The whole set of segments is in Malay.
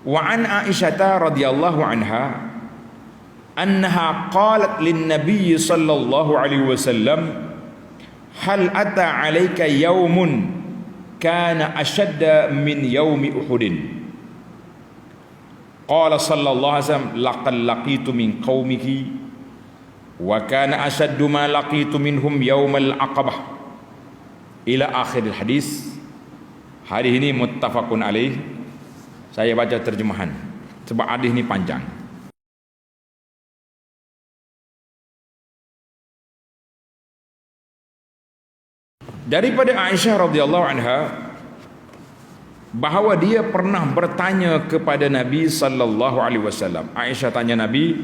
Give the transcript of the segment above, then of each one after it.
Wa an Aisyah radhiyallahu anha annaha qalat lin nabiy sallallahu alaihi wasallam hal ata alayka yaumun kana ashadda min yaumi uhudin. Qala sallallahu alaihi wasallam laqad laqitu min qaumiki wa kana ashaddu ma laqitu minhum yaumal aqabah ila akhir hadis. Hadis ini muttafaqun alaih. Saya baca terjemahan sebab hadis ini panjang. Daripada Aisyah radhiyallahu anha bahawa dia pernah bertanya kepada Nabi sallallahu alaihi wasallam. Aisyah tanya Nabi,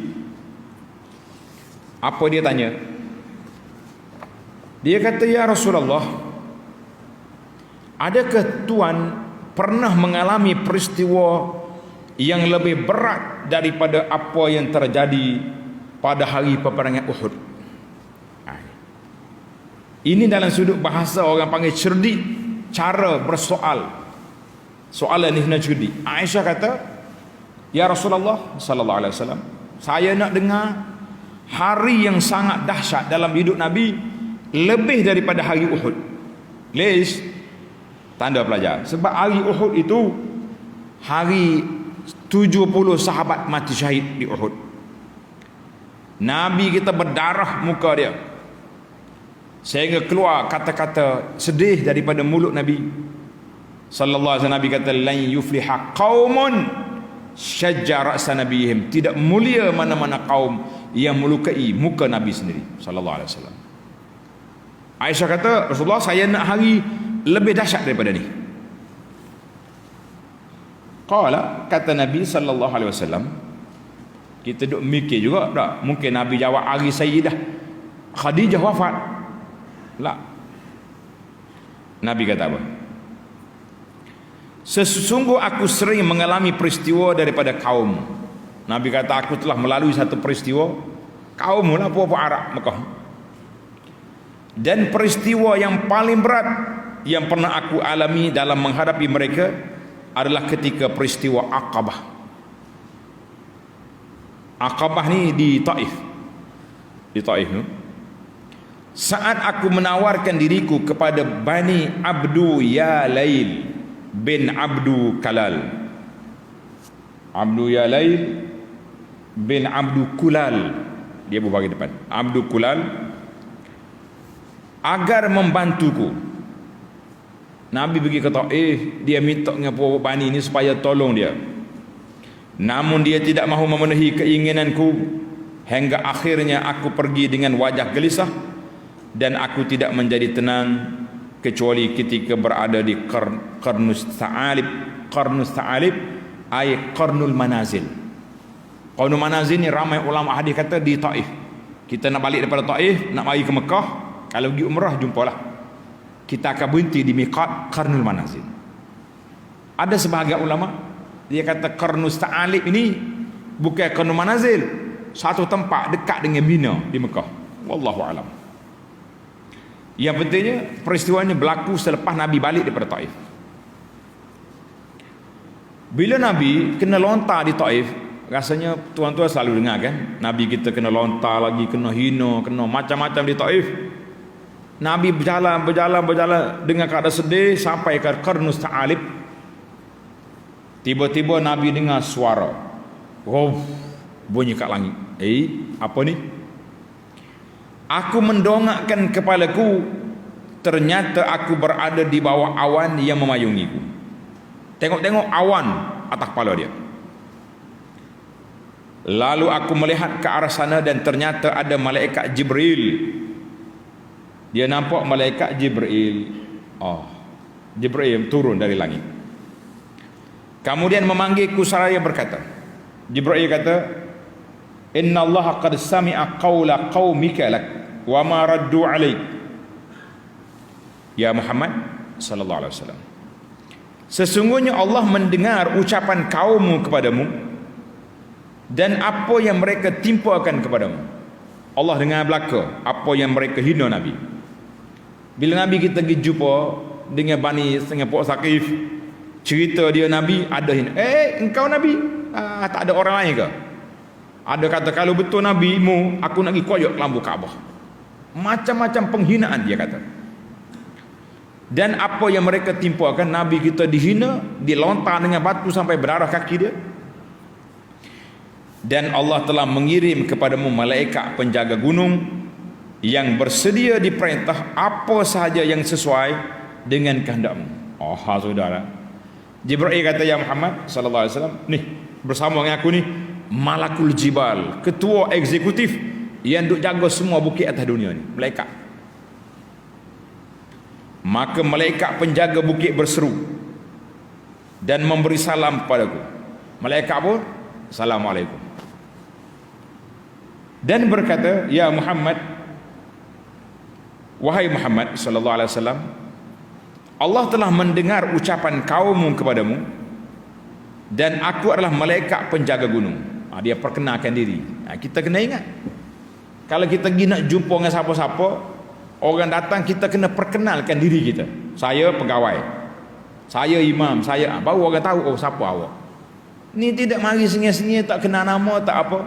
apa dia tanya? Dia kata, ya Rasulullah, adakah Tuan pernah mengalami peristiwa yang lebih berat daripada apa yang terjadi pada hari peperangan Uhud? Ini dalam sudut bahasa orang panggil cerdik, cara bersoal. Soalan ini cerdik. Aisyah kata, ya Rasulullah sallallahu alaihi wasallam, saya nak dengar hari yang sangat dahsyat dalam hidup Nabi lebih daripada hari Uhud. Lish, tanda pelajar. Sebab hari Uhud itu hari 70 sahabat mati syahid di Uhud. Nabi kita berdarah muka dia, sehingga keluar kata-kata sedih daripada mulut Nabi sallallahu alaihi wasallam. Nabi kata, lan yufliha qaumun syajja ra'sa nabihim, tidak mulia mana-mana kaum yang melukai muka Nabi sendiri sallallahu alaihi wasallam. Aisyah kata, Rasulullah, saya nak hari lebih dahsyat daripada ni. Qala, kata Nabi sallallahu alaihi wasallam, kita duk mikir juga tak mungkin Nabi jawab hari Sayyidah Khadijah wafat. La. Nabi kata apa? Sesungguh aku sering mengalami peristiwa daripada kaum. Nabi kata, aku telah melalui satu peristiwa kaum lah puak Arab Mekah. Dan peristiwa yang paling berat yang pernah aku alami dalam menghadapi mereka adalah ketika peristiwa Aqabah. Aqabah ni di Taif. Di Taif tu. Saat aku menawarkan diriku kepada Bani Abdu Yalail bin Abdu Kalal. Abdu Yalail bin Abdu Kulal, dia berbagi depan. Abdu Kulal, agar membantuku. Nabi pergi ke Taif, dia minta dengan Bani ini supaya tolong dia. Namun dia tidak mahu memenuhi keinginanku, hingga akhirnya aku pergi dengan wajah gelisah dan aku tidak menjadi tenang kecuali ketika berada di Qarnus Ta'alib. Qarnus Ta'alib ay Qarnul Manazil. Qarnul Manazil ni ramai ulama hadis kata di Taif. Kita nak balik daripada Taif, nak mari ke Mekah, kalau pergi umrah jumpalah, kita akan berhenti di miqat Qarnul Manazil. Ada sebahagian ulama dia kata Qarnus Ta'alib ini bukan Qarnul Manazil, satu tempat dekat dengan Mina di Mekah. Wallahu alam. Yang pentingnya peristiwanya berlaku selepas Nabi balik daripada Taif. Bila Nabi kena lontar di Taif, rasanya tuan-tuan selalu dengar kan, Nabi kita kena lontar lagi, kena hina, kena macam-macam di Taif. Nabi berjalan dengan keadaan sedih sampai ke Qarnus Ta'alib. Tiba-tiba Nabi dengar suara, oh, bunyi kat langit. Apa ni? Aku mendongakkan kepalaku, ternyata aku berada di bawah awan yang memayungiku. Tengok-tengok awan atas kepala dia. Lalu aku melihat ke arah sana dan ternyata ada malaikat Jibril. Dia nampak malaikat Jibril. Jibril turun dari langit. Kemudian memanggilku seraya berkata, Jibril kata, Inna Allah qad sami'a qawla qawmika lak wa ma raddu alaik. Ya Muhammad sallallahu alaihi wasallam, sesungguhnya Allah mendengar ucapan kaummu kepadamu dan apa yang mereka timpakan kepadamu. Allah dengar belaka apa yang mereka hina Nabi. Bila Nabi kita pergi jumpa dengan Bani Singapura Saqif, Cerita dia Nabi, ada hina. Engkau Nabi? Tak ada orang lain ke? Ada kata, kalau betul Nabi mu, aku nak pergi koyok lampu Kaabah. Macam-macam penghinaan dia kata. Dan apa yang mereka timpakan, Nabi kita dihina, dilontar dengan batu sampai berdarah kaki dia. Dan Allah telah mengirim kepadamu malaikat penjaga gunung yang bersedia diperintah apa sahaja yang sesuai dengan kehendakmu. Saudara, Jibril kata, ya Muhammad sallallahu alaihi wasallam, nih bersama dengan aku ni Malakul Jibal, ketua eksekutif yang duk jaga semua bukit atas dunia ni, malaikat. Maka malaikat penjaga bukit berseru dan memberi salam kepadaku. Malaikat pun assalamualaikum. Dan berkata, ya Muhammad, wahai Muhammad sallallahu alaihi wasallam, Allah telah mendengar ucapan kaummu kepadamu, dan aku adalah malaikat penjaga gunung. Dia perkenalkan diri. Kita kena ingat, kalau kita pergi nak jumpa dengan siapa-siapa, orang datang, kita kena perkenalkan diri kita. Saya pegawai, saya imam, saya, baru orang tahu, siapa awak. Ni tidak mari sengih-sengih, tak kenal nama, tak apa.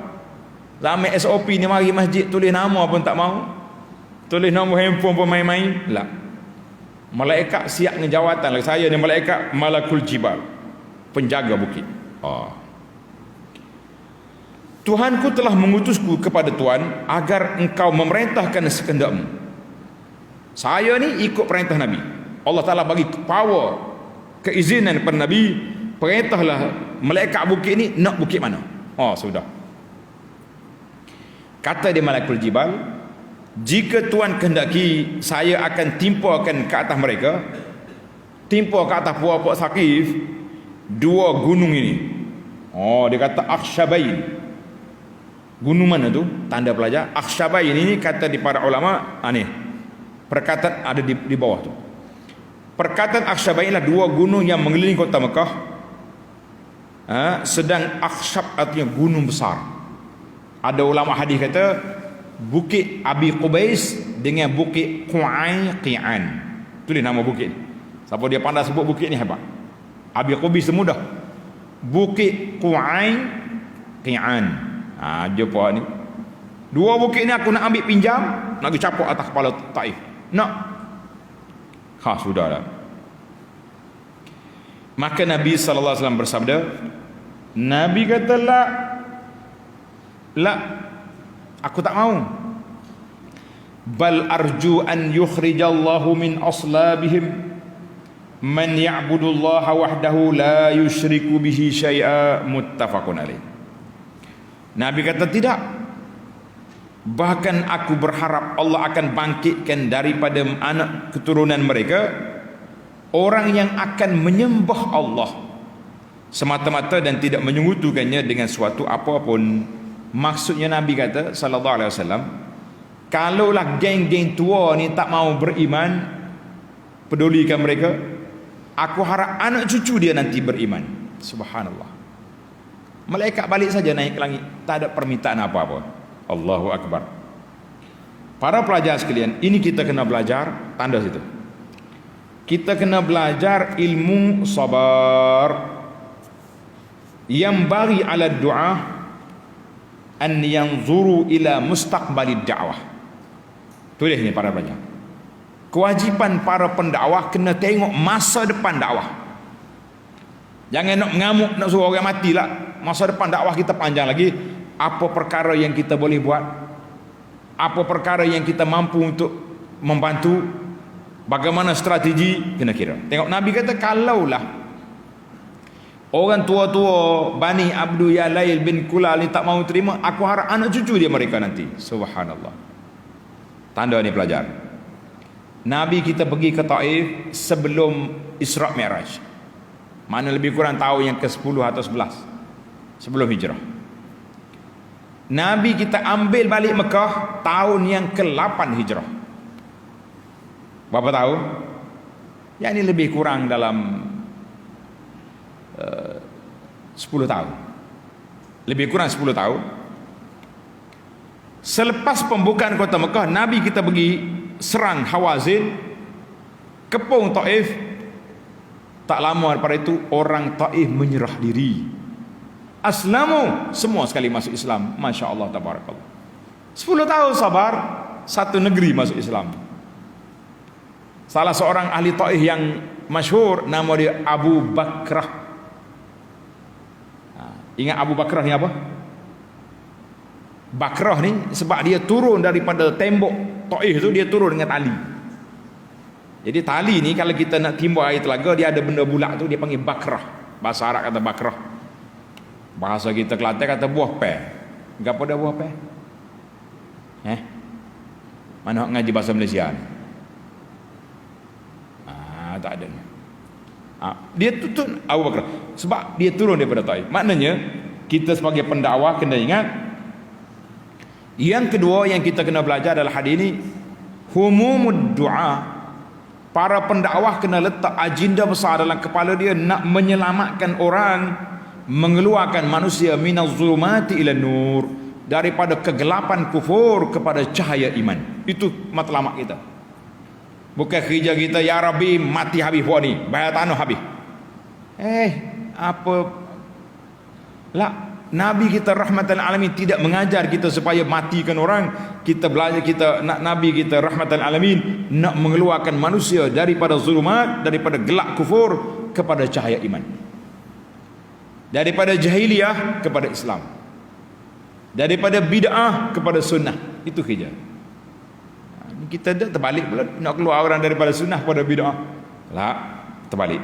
Zaman SOP ni mari masjid tulis nama pun tak mau, tulis nombor handphone pun main-main. Lah, malaikat siap dengan jawatan. Saya ni malaikat Malakul Jibal, penjaga bukit. Tuhanku telah mengutusku kepada Tuhan agar engkau memerintahkan sekehendakmu. Saya ni ikut perintah Nabi. Allah Ta'ala bagi power, keizinan kepada Nabi, perintahlah malaikat bukit ni nak bukit mana. Sudah. Kata dia Malakul Jibal, jika Tuhan kehendaki, saya akan timpakan ke atas mereka, timpa ke atas puak-puak Saqif, dua gunung ini. Dia kata Akhsyabain. Gunung mana tu? Tanda pelajar. Akhsyabain ini kata di para ulama, ni perkataan ada di bawah tu. Perkataan Akhsyabain lah dua gunung yang mengelilingi kota Mekah. Sedang Akhsyab artinya gunung besar. Ada ulama hadis kata Bukit Abi Qubais dengan Bukit Qi'an. Tulis nama bukit ni. Siapa dia pandai sebut bukit ni hebat. Abi Qubais mudah. Bukit Qi'an. Jumpa ni. Dua bukit ni aku nak ambil pinjam, nak pergi capuk atas kepala Taif. Nak. Sudahlah. Maka Nabi sallallahu alaihi wasallam bersabda, Nabi kata, la, aku tak mau. Bal arju an yukhrijallahu min aslabihim man ya'budullaha wahdahu la yusyriku bihi syai'a, muttafaqun alaih. Nabi kata tidak. Bahkan aku berharap Allah akan bangkitkan daripada anak keturunan mereka orang yang akan menyembah Allah semata-mata dan tidak menyekutukannya dengan suatu apapun. Maksudnya Nabi kata sallallahu alaihi wasallam, kalaulah geng-geng tua ni tak mau beriman, pedulikan mereka, aku harap anak cucu dia nanti beriman. Subhanallah. Malaikat balik saja naik ke langit, tak ada permintaan apa-apa. Allahu Akbar. Para pelajar sekalian, ini kita kena belajar tanda situ. Kita kena belajar ilmu sabar. Yang bagi ala doa an yanzuru ila mustaqbalid da'wah. Tulis ni para pelajar. Kewajipan para pendakwah kena tengok masa depan dakwah. Jangan nak mengamuk, nak suruh orang matilah. Masa depan dakwah kita panjang lagi. Apa perkara yang kita boleh buat, apa perkara yang kita mampu untuk membantu, bagaimana strategi, kena kira. Tengok Nabi kata, kalaulah orang tua-tua Bani Abdu Yalail bin Kulal ni tak mau terima, aku harap anak cucu dia mereka nanti. Subhanallah. Tanda ni pelajar. Nabi kita pergi ke Taif sebelum Isra' Mi'raj. Mana lebih kurang tahun yang ke-10 atau 11 sebelum hijrah. Nabi kita ambil balik Mekah tahun yang ke-8 hijrah. Berapa tahun? Yang ini lebih kurang dalam 10 tahun. Lebih kurang 10 tahun. Selepas pembukaan kota Mekah, Nabi kita pergi serang Hawazin, kepung Taif, Tak lama daripada itu orang Taif menyerah diri. Aslamu, semua sekali masuk Islam. Masya Allah, tabarakallah. 10 tahun sabar, satu negeri masuk Islam. Salah seorang ahli Taif yang masyhur, nama dia Abu Bakrah. Ingat Abu Bakrah ni apa? Bakrah ni sebab dia turun daripada tembok Taif tu, dia turun dengan tali. Jadi tali ni kalau kita nak timbul air telaga, dia ada benda bulat tu, dia panggil bakrah. Bahasa Arab kata bakrah. Bahasa kita Kelantan kata buah peh. Gapo dah buah peh? Mana nak ngaji bahasa Malaysia ni? Tak ada. Dia tutun Abu Bakrah sebab dia turun daripada Taif. Maknanya kita sebagai pendakwah kena ingat. Yang kedua yang kita kena belajar adalah hadis ini, humumud du'a. Para pendakwah kena letak agenda besar dalam kepala dia, nak menyelamatkan orang, mengeluarkan manusia minaz zulumati ila nur, daripada kegelapan kufur kepada cahaya iman. Itu matlamat kita. Bukan kerja kita ya Rabbi mati habis buat ni, bayar tanah habis. Apa lah, Nabi kita rahmatan alamin tidak mengajar kita supaya matikan orang. Kita belajar, kita nak Nabi kita rahmatan alamin nak mengeluarkan manusia daripada zulumat, daripada gelap kufur kepada cahaya iman, daripada jahiliyah kepada Islam, daripada bid'ah kepada sunnah. Itu kerja kita dah terbalik pula, nak keluar orang daripada sunnah kepada bid'ah. Lah, terbalik.